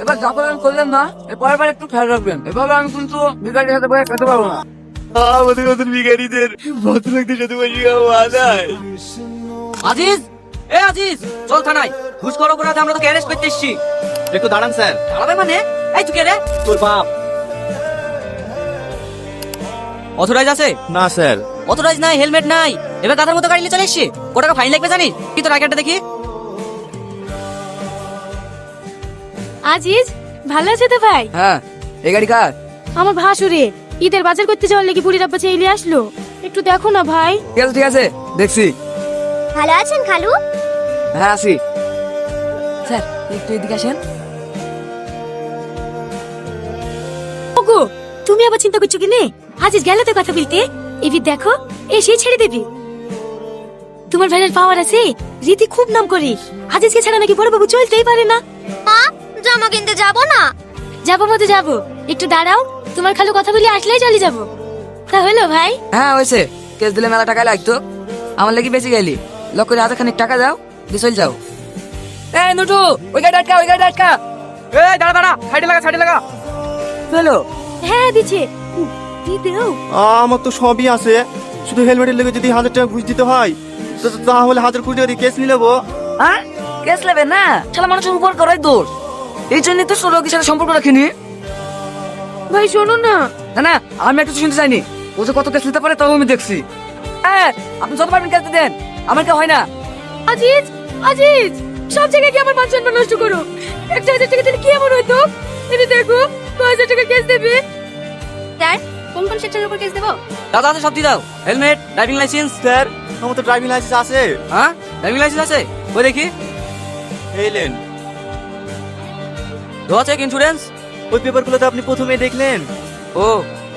এবার যা করলেন করলেন না, পরের বার একটু খেয়াল রাখবেন। এভাবে আমি কিন্তু ভিখারির সাথে বসে খেতে পারবো না। আমাদের মতন ভিখারিদের ভদ্রলোকদের সাথে বসে খাওয়া মানায়? আজিজ, এ আজিজ, চল থানায়। ঘুষখোর অপরাধে আমরা তোকে অ্যারেস্ট করতে এসেছি। একটু দাঁড়ান স্যার। দাঁড়াবে মানে? এই তুই কে রে? তোর বাপ। অথরাইজ আছে? না স্যার। অথরাইজ নাই, হেলমেট নাই, এবার গাধার মতো গাড়ি নিয়ে চলে এসছি। কত টাকা ফাইন লাগবে জানিস? কি তোর আইকার্ডটা দেখি। আজিজ, ভালো আছে তো ভাই? হ্যাঁ, এই গাড়ি কার? আমার ভাসুরে ঈদের বাজার করতে যাওয়ার লেগে বুড়ির আব্বা চাইলে আসলো, একটু দেখো না ভাই। ঠিক আছে দেখছি। ভালো আছেন খালু? হ্যাঁ আসি। স্যার একটু এদিকে আসেন। ওগো, তুমি আবার চিন্তা করছো কিনে? আজিজ গেলে তো কথা বলতে, এবার দেখো এসে ছেড়ে দেবে। তোমার ভাইয়ের পাওয়ার আছে, রীতি খুব নাম করে। আজিজকে ছাড়া নাকি বড় বাবু চলতেই পারে না। মা, জামা কিনতে যাবো না? যাবো মতো যাবো, একটু দাঁড়াও, তোমার খালু কথা বলে আসলেই চলে যাবো। তা হলো ভাই? হ্যাঁ হয়েছে, কেস দিলে মেলা টাকা লাগতো, আমার লাগি বেশি গেলি। লক করে হাতে খানিক টাকা দাও, দিয়ে চল যাও। এই নুটু, ওই গাড়ি আটকা, ওই গাড়ি আটকা। এই দাঁড়া দাঁড়া, সাইডে লাগা, সাইডে লাগা। চলো। হ্যাঁ দিচ্ছে, দিদেও। আমার তো সবই আছে, শুধু হেলমেটের লেগে যদি 1000 টাকা ঘুষ দিতে হয় তাহলে 1000 কোটি টাকা কেস নিয়ে নেবো। হ্যাঁ, কেস নেবে না, শালা মানুষের উপর করাই দোষ। এই জন্যই তো সৌরভের সাথে সম্পর্ক রাখিনি। ভাই শোনো না। না না, আমি একটু শুনতে চাইনি। ও যে কত কেস নিতে পারে তাও আমি দেখছি। হ্যাঁ, আপনি যত পারবেন কেস দেন, আমার কেউ হয় না। আজিজ, আজিজ, সব জায়গায় কি আমার মান সম্মান নষ্ট করো? 1000 টাকা দিলে কি এমন হইতো? এই দেখো 2000 টাকা কেস দেবে। স্যার, কোন কোন সেকশনের উপর কেস দেবো? দাদা আছে, সব দিয়ে দাও। Helmet, driving licence. স্যার, আমার তো ড্রাইভিং লাইসেন্স আছে। হ্যাঁ, ড্রাইভিং লাইসেন্স আছে, ওই দেখি। এই লেন। তো আছে ইন্স্যুরেন্স। ওই পেপারগুলো তো আপনি প্রথমেই দেখলেন। ও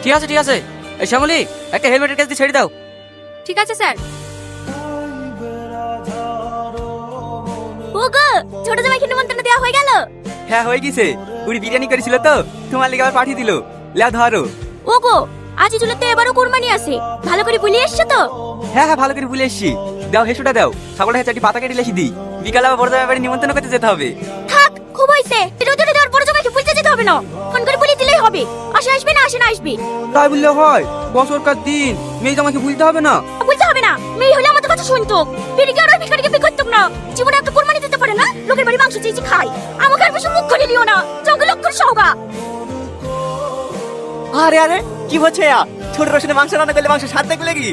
ঠিক আছে ঠিক আছে। এই শ্যামলি, একটা হেলমেটের কেস দিয়ে ছেড়ে দাও। ঠিক আছে স্যার। ওগো, ছোট জামাইকে নিমন্ত্রণ দেওয়া হয়ে গেল? হ্যাঁ হয়ে গেছে, পুরি বিরিয়ানি করেছিল তো, তোমার লেগে আবার পাঠিয়ে দিল। লা ধরো। ওগো, আজি জুলাতে এবারও কুরবানি আছে, ভালো করে বলি এসছো তো? হ্যাঁ হ্যাঁ, ভালো করে ভুলে এসছি। দাও হেসুটা দাও, ছাগলটা হেঁচে পাতা কেটে লেসি দিই। বিকালে আবার বড় জামাই বাড়ি নিমন্ত্রণ করতে যেতে হবে। থাক, খুব হইছে। রোদে রোদে আর বড় জামাইকে বলতে যেতে হবে না, ফোন করে বলে দিলেই হবে। আসবে না আসবে। তাই বললে হয়? বছরকার দিন মেয়ে জামাইকে ভুলতে হবে না। বলতে হবে না, মেয়ে হলে আমাদের কথা শুনতো। বিড়িকে আর ভিখারিকে বিয়ে করতাম না। জীবনে একটা কুরবানি দিতে পারে না, লোকের বাড়ি মাংস চেয়েছি খাই। আমাকে আর বেশি মুখ করে লিও না, জঙ্গল লক্ষ্য সহগা। আরে আরে, কি হচ্ছে? ছোট রসুনে মাংস রান্না করলে মাংস স্বাদ দেখলে কি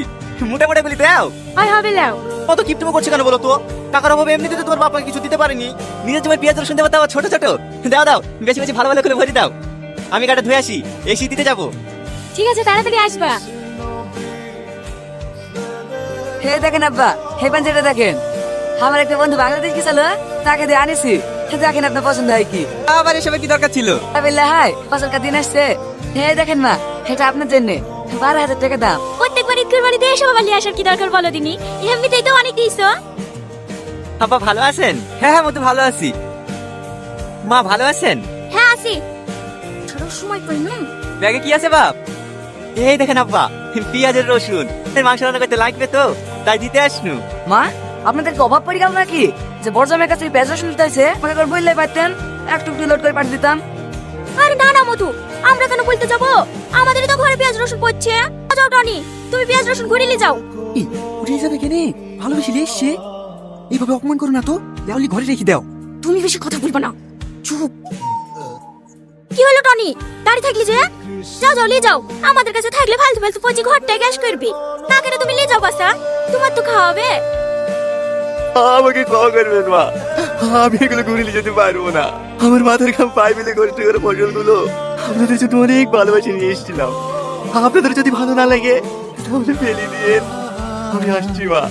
মোটা মোটা বলি দাও। আয় হবে লাও। কত কিপটুমো করছে কেন বলো তো? টাকার অভাবে এমনিতে তো তোমার বাবাকে কিছু দিতে পারিনি। নিজের জন্য পেঁয়াজ রসুন দেবো, তাও ছোট ছোট। দাও দাও, বেশি বেশি ভালো ভালো করে ভরি দাও। আমি গাড়ি ধুয়ে আসি, এসি দিতে যাবো। ঠিক আছে, তাড়াতাড়ি আসবা। হে দেখেন আব্বা, হে পাঞ্জাটা দেখেন। আমার একটা বন্ধু বাংলাদেশ গেছিল, তাকে দিয়ে আনিছি। দেখেন আপনার পছন্দ হয় কি। আবার এসবের কি দরকার ছিল? বললে হাই, ফসলকার দিন আসছে। হে দেখেন মা, এটা আপনার জন্য 12,000 টাকা দাম। প্রত্যেকবার ঈদ কুরবানিতে এসব বালি আসার কি দরকার বলো দিনি? এমনিতেই তো অনেক দিয়েছো। আব্বা ভালো আছেন? হ্যাঁ হ্যাঁ, মতো ভালো আছি। মা ভালো আছেন? হ্যাঁ আছি। ছোট সময় কই না? ব্যাগে কি আছে বাপ? এই দেখেন আব্বা, পেঁয়াজের রসুন। মাংস রান্না করতে লাগবে তো, তাই দিতে আসনু। মা, আপনাদের কি অভাব পড়ে গেল নাকি যে বড় জামাইয়ের কাছে পেঁয়াজ রসুন দিতে হয়েছে? আমাকে একবার বললে পারতেন, একটু লোড করে পাঠিয়ে দিতাম। আরে না না মধু, আমরা কেন বলতে যাব? আমাদেরই তো ঘরে পেঁয়াজ রসুন পড়ছে। যাও টনি, তুমি পেঁয়াজ রসুন ঘুরিয়ে যাও। উঠে যাবে কেনে? ভালোবেসে এসছে, এইভাবে অপমান করো না তো। দেওয়ালি ঘরে রেখে দাও। তুমি বেশি কথা বলবে না, চুপ। কি হলো টনি, দাঁড়িয়ে থাকলি যে? যাও যাও, নিয়ে যাও। আমাদের কাছে থাকলে ফালতু ফালতু পচি ঘরটায় গ্যাস করবি। না কেন তুমি নিয়ে যাও বাসা, তোমার তো খাওয়াবে। আমাকে ক্ষমা করবেন মা, আমি এগুলো ঘুরিয়ে যেতে পারবো না। আমার মাথার ঘাম পায়ে মিলে কষ্ট করে ফসলগুলো আপনাদের জন্য অনেক ভালোবাসে নিয়ে এসেছিলাম। আপনাদের যদি ভালো না লাগে তাহলে ফেলে দিন, আমি আসছি মা।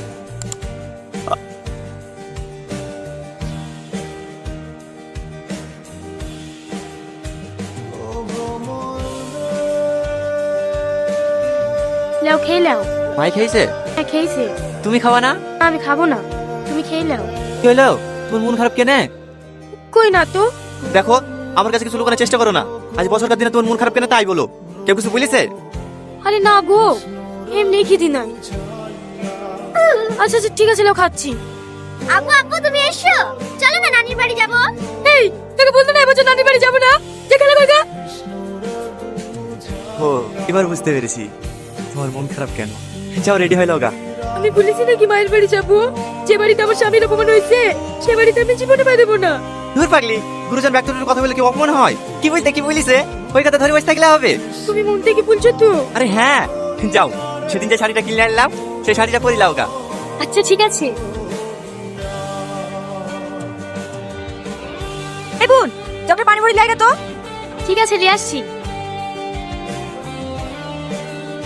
লাও, খেয়ে লাও। ভাই খেয়েছে? হ্যাঁ খেয়েছে। তুমি খাওয়া না? আমি খাবো না, তুমি খেয়ে লাও। কি হলো, তোমার মন খারাপ কেনে? কই না তো। দেখো, আমার কাছে কিছু লুকানোর চেষ্টা করো না। আজ বছরকার দিনে তোমার মন খারাপ কেন তাই বলো। কেউ কিছু বলেছে? আরে না গো, এমনি খিদি নাই। আচ্ছা আচ্ছা ঠিক আছে, লাও খাচ্ছি। আব্বু আব্বু তুমি এসো। এবার বুঝতে পেরেছি তোমার মন খারাপ কেন। যাও রেডি হয়ে লগা। আমি বলেছি নাকি মায়ের বাড়ি যাবো, যে বাড়িতে আমার স্বামীর অপমান হয়েছে সে বাড়িতে আমি জীবনে পা দেবো না। ধুর পাগলি, গুরুজন ব্যক্তির কথা বলে কি অপমান হয়? কি বলিছে ওই কথা ধরে বসে থাকলে হবে? তুমি মন থেকে বলছো তো? আরে হ্যাঁ, যাও সেদিন যে শাড়িটা কিনে আনলাম সেই শাড়িটা পরে লাও গা। আচ্ছা ঠিক আছে। এই বোন, জগে পানি ভরি লাগে তো। ঠিক আছে নিয়ে আসছি।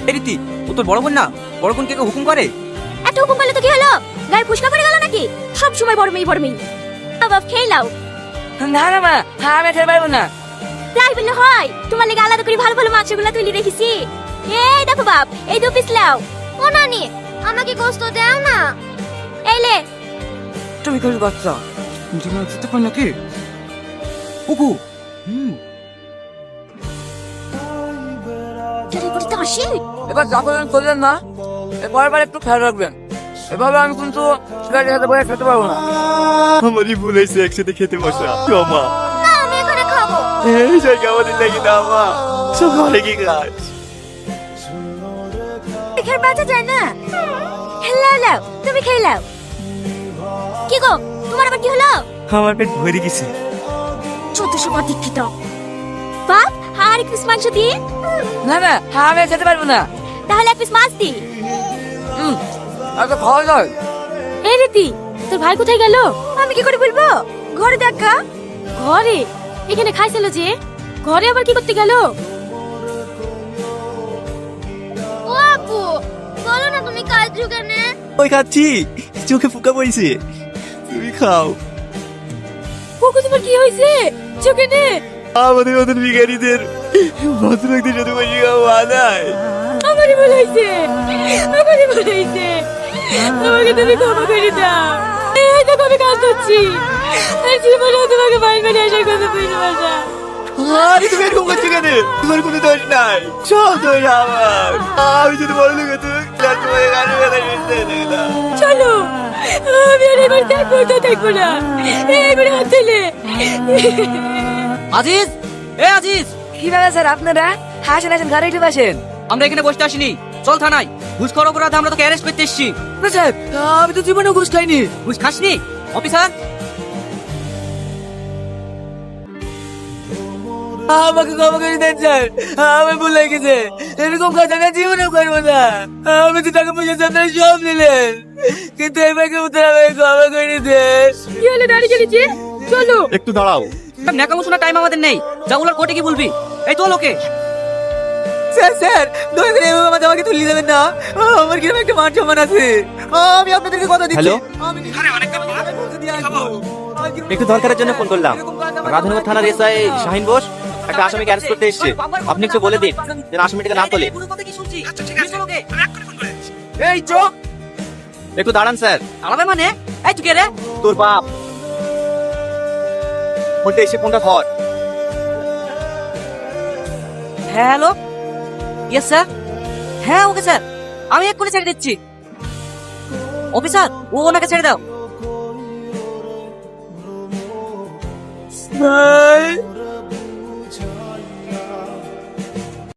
এই রীতি, ও তোর বড় বোন না? বড় বোন কে হুকুম করে? এত হুকুম করলে তো কি হলো? গায়ে ফুসকা পড়ে গেল নাকি? সব সময় বড় মেয়ে বড় মেয়ে। বাবা খেয়ে লাও। না না মা, হ্যাঁ আমি খেতে পারবো না। তাই বললে হয়? তোমার লেগে আলাদা করে ভালো ভালো মাংসগুলো তুলে রেখেছি। এই দেখো বাপ, এই 2 পিস লাও। ও নানি, আমাকে গোস্ত দাও না। এই লে। তুমি করে বাচ্চা তুমি খেতে পার নাকি? কুকু চলে পড়তে আসি। এবার যা করলেন করলেন না, এবার একটু খেয়াল রাখবেন। এভাবে আমি কিন্তু গাড়ি হাতে বয়ে খেতে পারবো না। আমারই ভুল হয়েছে একসাথে খেতে বসা। মা না, আমি এখানে খাবো। এই জায়গা আমাদের লাগি না মা, সব ঘরে কি কাজ? এখানে বাঁচা যায় না। লাও লাও, তুমি খেয়ে লাও। কি গো, তোমার আবার কি হলো? আমার পেট ভরে গেছে। চতুর্শো দীক্ষিত বাপ, আর 1 পিস মাংস দিয়ে। না না, হ্যাঁ আমি খেতে পারবো না। তাহলে 1 পিস মাছ দি। আচ্ছা খাওয়া যায়। এই রীতি, তোর ভাই কোথায় গেল? আমি কি করে বলবো? ঘরে দেখা। ঘরে? এখানে খাইছিল যে, ঘরে আবার কি করতে গেল? ও আপু, বলো না তুমি কাজ জুগানে। ওই খাচ্ছি, চোখে ফুকা পড়েছে, তুমি খাও। কুকু তোমার কি হয়েছে? চোখে নে। আমাদের মতন ভিখারিদের ভদ্রলোকদের সাথে বসে খাওয়া মানায়? আমারই ভুল হয়েছে, আমারই ভুল হয়েছে। আমাকে তুমি ক্ষমা করে দাও। এই তো আমি কাজ করছি, আর জীবনে তোমাকে বাড়ি বাড়ি আসার কথা বলবো না। আরে তুমি এরকম করছো কেন? তোমার কোনো দোষ নাই, সব দোষ আমার। আমি যদি বড় লোক হতো তাহলে তোমাকে গাড়ি বেলা নিতে দেখলাম। চলো, আমি আর এবার দেখবো তো দেখবো না। এবারে হাত দিলে। আজিজ, এ আজিজ, কি ব্যাপার স্যার আপনারা? হাসেন হাসেন, ঘরে একটু বসেন। আমরা এখানে বসতে আসিনি, চল থানায়। ঘুষখোর অপরাধে আমরা তোকে অ্যারেস্ট করতে এসেছি। না স্যার, আমি তো জীবনে ঘুষ খাইনি। ঘুষ খাসনি? অফিসার, আমাকে ক্ষমা করে দেন স্যার, আমি ভুল হয়ে গেছে। এরকম কাজ আমি আর জীবনেও করবো না। আমি তো টাকা পয়সা আপনারা সব নিলেন, কিন্তু এবারকে উত্তর আমাকে ক্ষমা করে দেন। কি হলো দাঁড়িয়ে গেলি? চলো। একটু দাঁড়াও। ন্যাকামো শোনার টাইম আমাদের নেই। যা বলার কোর্টে কি বলবি? এই তো লোকে। স্যার স্যার, দয়া করে এভাবে আমাকে তুলে দেবেন না। আমার কিরকম একটা মান সম্মান আছে। আমি আপনাদেরকে কথা দিচ্ছি। হ্যালো? আমি একটু দরকারের জন্য ফোন করলাম। রাধানগর থানার এসআই শাহিন বোস একটা আসামিকে অ্যারেস্ট করতে এসেছে। আপনি একটু বলে দিন যেন আসামিটাকে না তোলে। এই চোখ একটু দাঁড়ান স্যার। আলাদা মানে? এই তুই কে রে? তোর বাপ বলতে এসে ফোনটা ধর। Hello, yes sir. হ্যাঁ ওকে স্যার, আমি এক্ষুনি ছেড়ে দিচ্ছি। অফিসার, ওনাকে ছেড়ে দাও। ভাই